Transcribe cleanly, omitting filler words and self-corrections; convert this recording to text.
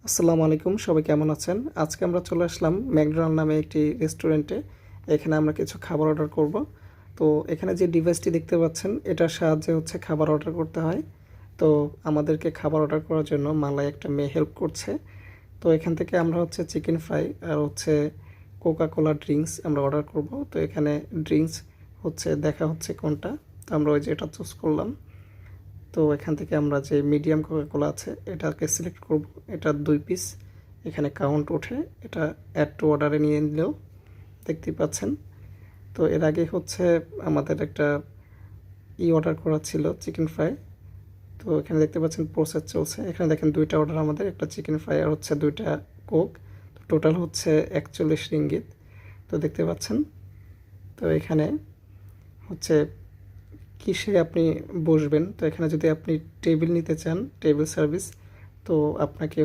আসসালামু আলাইকুম, সবাই কেমন আছেন? আজকে আমরা চলে আসলাম ম্যাকডোনাল্ড নামে একটি রেস্টুরেন্টে। এখানে আমরা কিছু খাবার অর্ডার করব। তো এখানে যে ডিভাইসটি দেখতে পাচ্ছেন এটার সাহায্যে খাবার অর্ডার করতে হয়। তো আমাদেরকে খাবার অর্ডার করার জন্য মালাই একটা মেয়ে হেল্প করছে। তো এখান থেকে আমরা চিকেন ফ্রাই আর কোকা কোলা ড্রিঙ্কস আমরা অর্ডার করব। তো এখানে ড্রিঙ্কস দেখা হচ্ছে কোনটা। তো আমরা এটা চুজ করলাম। তো এখান থেকে আমরা যে মিডিয়াম কোকাকোলা আছে এটাকে সিলেক্ট করব। এটা 2 পিস এখানে কাউন্ট ওঠে। এটা অ্যাড টু অর্ডারে নিয়ে নিলেও দেখতেই পাচ্ছেন। তো এর আগে আমাদের একটা অর্ডার করা ছিল চিকেন ফ্রাই। তো এখানে দেখতে পাচ্ছেন প্রসেস চলছে। এখানে দেখেন 2টা অর্ডার আমাদের, একটা চিকেন ফ্রাই আর 2টা কোক। তো টোটাল 41 রিঙ্গিত। তো দেখতে পাচ্ছেন। তো এখানে হচ্ছে কিসে আপনি বসবেন। তো এখানে যদি আপনি টেবিল নিতে চান, টেবিল সার্ভিস, তো আপনাকে